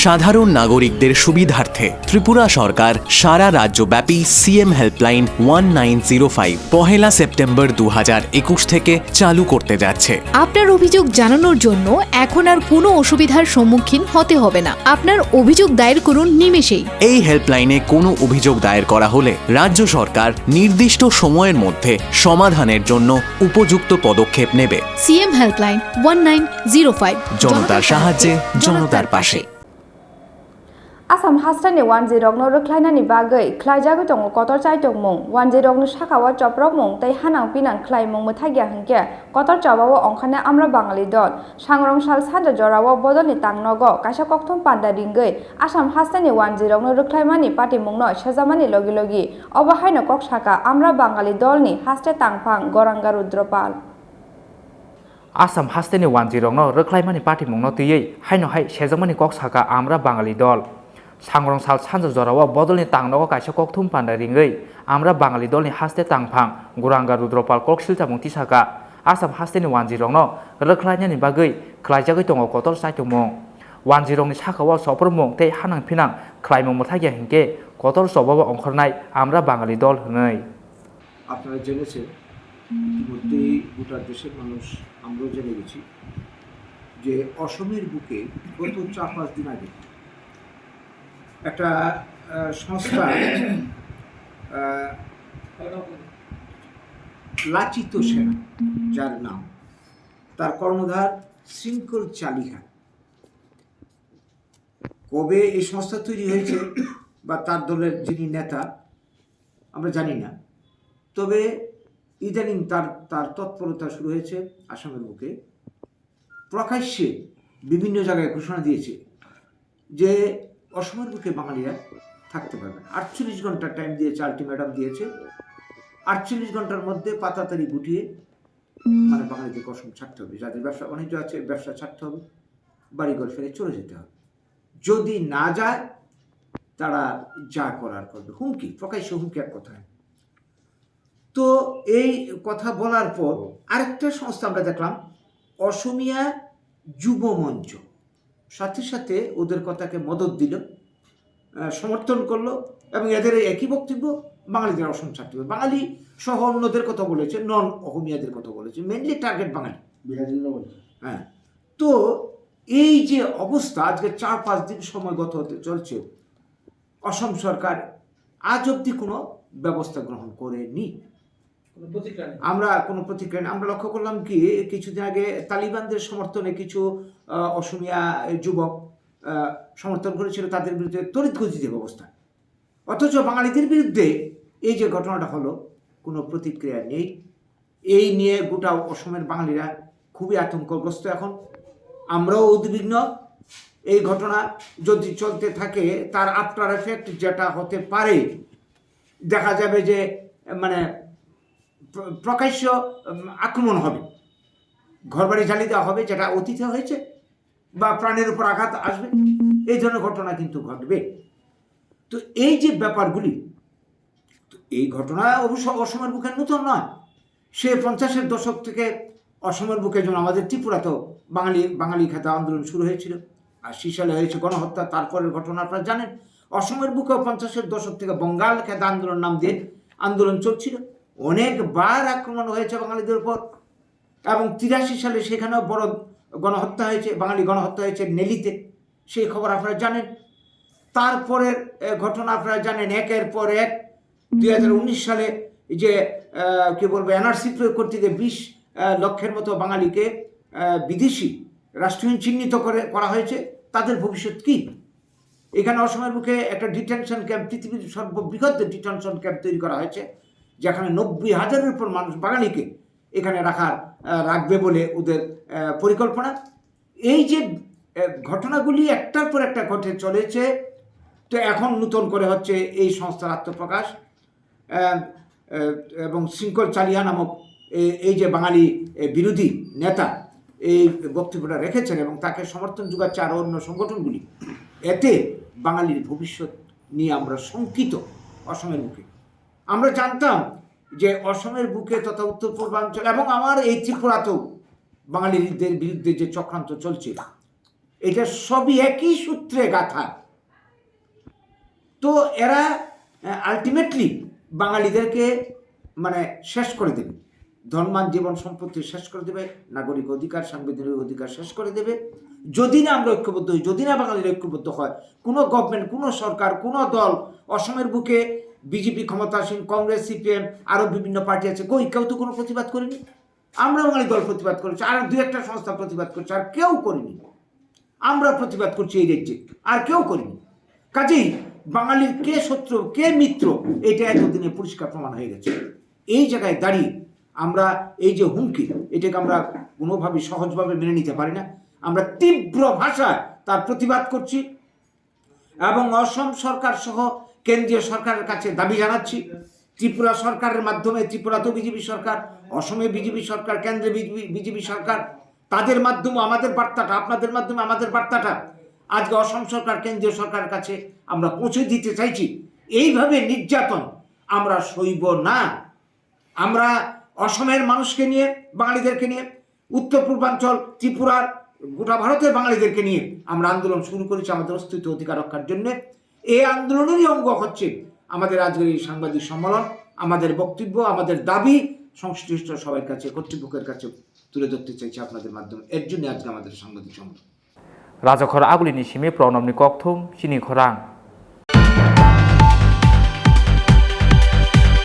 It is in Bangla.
সাধারণ নাগরিকদের সুবিধার্থে ত্রিপুরা সরকার সারা রাজ্যব্যাপী সিএম হেল্পলাইন 1905 পহেলা সেপ্টেম্বর 2021 থেকে চালু করতে যাচ্ছে। আপনার অভিযোগ জানানোর জন্য এখন আর কোনো অসুবিধার সম্মুখীন হতে হবে না। আপনার অভিযোগ দায়ের করুন নিমেষেই। এই হেল্পলাইনে কোনো অভিযোগ দায়ের করা হলে রাজ্য সরকার নির্দিষ্ট সময়ের মধ্যে সমাধানের জন্য উপযুক্ত পদক্ষেপ নেবে। সিএম হেল্পলাইন 1905 জনতার সাহায্যে জনতার পাশে। आसाम हास्टानि 10 नो रख्लायनानि बागै ख्लायजागै दङ कतर चाइटं मुं 10 नो साखावा चप्रक मुं तै हानां पिनां ख्लाय मुं मथागिया हंके कतर चाबावो अंखाने आमरा बाङालि दल सांग्रं साल सानजा जरावो बदलनि तांनगो कायसा कक्थम पान्दा रिंगै आसाम हास्टानि 10 नो रख्लायमानि पार्टी मुंनो सेजामानि लगी लगी अबहायनो कक साका आमरा बाङालि दलनि हास्टे तांफां गरांगा रुद्रपाल आसाम हास्टेनि 10 नो रख्लायमानि पार्टी मुंनो तैयै हायनो हाय सेजामानि कक साका आमरा बाङालि दल सांग्रं साल सानजा जरावा बदलनि तांनगो कायसा कक्थुम पान्दा रिंगै आमरा बाङालि दलनि हास्ते तांफां गुरांगा रुद्रपाल ककसिल जामुंथि साका आसाम हास्टेनि 10 नो रख्लायनानि बागै ख्लायजागै दङ कतर चाइटं मुं 10 नि साखावा सफर मुं तै हानां फिनां ख्लायमुं मथागिया हिंके कतर सबाबो अंखारनाय आमरा बाङालि दल हनै। আপনারা জেনেছেন ইতিমধ্যেই গোটা দেশের মানুষ আমরাও জেনে গেছি যে অসমের বুকে গত 4-5 দিন আগে একটা সংস্থা লাচিত সেনা যার নাম তার কর্ণধার শৃঙ্খল চালিহা কবে এই সংস্থা তৈরি হয়েছে বা তার দলের যিনি নেতা আমরা জানি না, তবে ইদানিং তার তৎপরতা শুরু হয়েছে আসামের বুকে। প্রকাশ্যে বিভিন্ন জায়গায় ঘোষণা দিয়েছে যে অসমের বুকে বাঙালিরা থাকতে পারবে। 48 ঘন্টার টাইম দিয়েছে, আলটিমেটাম দিয়েছে। 48 ঘন্টার মধ্যে পাতাতারি গুটিয়ে মানে বাঙালিদেরকে অসম ছাড়তে হবে, যাদের ব্যবসা বাণিজ্য আছে ব্যবসা ছাড়তে হবে, বাড়িঘর ফেলে চলে যেতে হবে। যদি না যায় তারা যা করার করবে, হুমকি, প্রকাশ্য হুমকি এক কথায়। তো এই কথা বলার পর আরেকটা সংস্থা আমরা দেখলাম, অসমিয়া যুব মঞ্চ, সাথে সাথে ওদের কথাকে মদত দিল, সমর্থন করলো এবং এদের একই বক্তব্য, বাঙালিদের অসম ছাড়তে হবে। বাঙালি সহ অন্যদের কথা বলেছে, নন অসমিয়াদের কথা বলেছে, মেনলি টার্গেট বাঙালি। হ্যাঁ, তো এই যে অবস্থা আজকে 4-5 দিন সময় গত হতে চলছে, অসম সরকার আজ অব্দি কোনো ব্যবস্থা গ্রহণ করেনি। আমরা কোনো প্রতিক্রিয়া নেই। আমরা লক্ষ্য করলাম কি কিছুদিন আগে তালিবানদের সমর্থনে কিছু অসমিয়া যুবক সমর্থন করেছিল, তাদের বিরুদ্ধে তড়িৎ গতিতে ব্যবস্থা। অথচ বাঙালিদের বিরুদ্ধে এই যে ঘটনাটা হলো কোনো প্রতিক্রিয়া নেই। এই নিয়ে গোটা অসমের বাঙালিরা খুবই আতঙ্কগ্রস্ত। এখন আমরাও উদ্বিগ্ন। এই ঘটনা যদি চলতে থাকে তার আফটার এফেক্ট যেটা হতে পারে, দেখা যাবে যে মানে প্রকাশ্য আক্রমণ হবে, ঘরবাড়ি জ্বালিয়ে দেওয়া হবে, যেটা অতীতে হয়েছে, বা প্রাণের উপর আঘাত আসবে, এই ধরনের ঘটনা কিন্তু ঘটবে। তো এই যে ব্যাপারগুলি, তো এই ঘটনা অবশ্য অসমের বুকে নতুন নয়। সে 50-এর দশক থেকে অসমের বুকে, যেমন আমাদের ত্রিপুরাতেও বাঙালি খেতা আন্দোলন শুরু হয়েছিল, 80 সালে হয়েছে গণহত্যা। তারপরের ঘটনা আপনারা জানেন। অসমের বুকেও 50-এর দশক থেকে বঙ্গাল খেতা আন্দোলন নাম দিয়ে আন্দোলন চলছিল। অনেকবার আক্রমণ হয়েছে বাঙালিদের উপর, এবং 83 সালে সেখানেও বড় গণহত্যা হয়েছে, বাঙালি গণহত্যা হয়েছে নেলিতে, সেই খবর আপনারা জানেন। তারপরের ঘটনা আপনারা জানেন, একের পর এক। 2019 সালে যে কি বলবো এনআরসি প্রয়োগ করতে গিয়ে 20 লক্ষের মতো বাঙালিকে বিদেশি রাষ্ট্রহীন চিহ্নিত করা হয়েছে। তাদের ভবিষ্যৎ কি? এখানে অসমের বুকে একটা ডিটেনশন ক্যাম্প, পৃথিবীর সর্ববৃহৎ ডিটেনশন ক্যাম্প তৈরি করা হয়েছে, যেখানে 90,000-এর উপর মানুষ বাঙালিকে এখানে রাখবে বলে ওদের পরিকল্পনা। এই যে ঘটনাগুলি একটার পর একটা ঘটে চলেছে, তো এখন নতুন করে হচ্ছে এই সংস্থার আত্মপ্রকাশ। এবং শৃঙ্খল চালিহা নামক এই যে বাঙালি বিরোধী নেতা এই বক্তব্যটা রেখেছেন এবং তাকে সমর্থন যোগাচ্ছে আরও অন্য সংগঠনগুলি। এতে বাঙালির ভবিষ্যৎ নিয়ে আমরা শঙ্কিত। অসমের বুকে আমরা জানতাম যে অসমের বুকে তথা উত্তর পূর্বাঞ্চল এবং আমার এই ত্রিপুরাতেও বাঙালিদের বিরুদ্ধে যে চক্রান্ত চলছে, এটা সবই একই সূত্রে গাথা। তো এরা আলটিমেটলি বাঙালিদেরকে মানে শেষ করে দেবে, ধর্মান জীবন সম্পত্তি শেষ করে দেবে, নাগরিক অধিকার সাংবিধানিক অধিকার শেষ করে দেবে যদি না আমরা ঐক্যবদ্ধ হই, যদি না বাঙালির ঐক্যবদ্ধ হয়। কোনো গভর্নমেন্ট, কোনো সরকার, কোনো দল, অসমের বুকে বিজেপি ক্ষমতাসীন, কংগ্রেস, সিপিএম, আরও বিভিন্ন পার্টি আছে, কেউ তো কোনো প্রতিবাদ করেনি। আমরা বাঙালি দল প্রতিবাদ করেছি, আর দু একটা সংস্থা প্রতিবাদ করছে, আর কেউ করেনি। আমরা প্রতিবাদ করছি এই রাজ্যে, আর কেউ করেনি। কাজেই বাঙালির কে শত্রু কে মিত্র এটা এতদিনে পরিষ্কার প্রমাণ হয়ে গেছে। এই জায়গায় দাঁড়িয়ে আমরা এই যে হুমকি, এটাকে আমরা কোনোভাবে সহজভাবে মেনে নিতে পারি না। আমরা তীব্র ভাষায় তার প্রতিবাদ করছি এবং অসম সরকার সহ কেন্দ্রীয় সরকারের কাছে দাবি জানাচ্ছি, ত্রিপুরা সরকারের মাধ্যমে, ত্রিপুরাতেও বিজেপি সরকার, অসমে বিজেপি সরকার, কেন্দ্রে বিজেপি সরকার, তাদের মাধ্যমে আমাদের বার্তাটা, আপনাদের মাধ্যমে আমাদের বার্তাটা আজকে অসম সরকার, কেন্দ্রীয় সরকারের কাছে আমরা পৌঁছে দিতে চাইছি। এইভাবে নির্যাতন আমরা সইব না। আমরা অসমের মানুষকে নিয়ে, বাঙালিদেরকে নিয়ে, উত্তর পূর্বাঞ্চল, ত্রিপুরার, গোটা ভারতের বাঙালিদেরকে নিয়ে আমরা আন্দোলন শুরু করেছি আমাদের অস্তিত্ব অধিকার রক্ষার জন্য। এই আন্দোলনেরই অঙ্গ হচ্ছে আমাদের আজকের এই সাংবাদিক সম্মেলন। আমাদের বক্তব্য, আমাদের দাবি সংশ্লিষ্ট সবার কাছে, কর্তৃপক্ষের কাছে তুলে ধরতে চাইছি আপনাদের মাধ্যমে। এর জন্য আজকে আমাদের সাংবাদিক সম্মেলন। রাজখর আগুলিনি সিমে প্রণবনি ককথুম সিনি খরাং।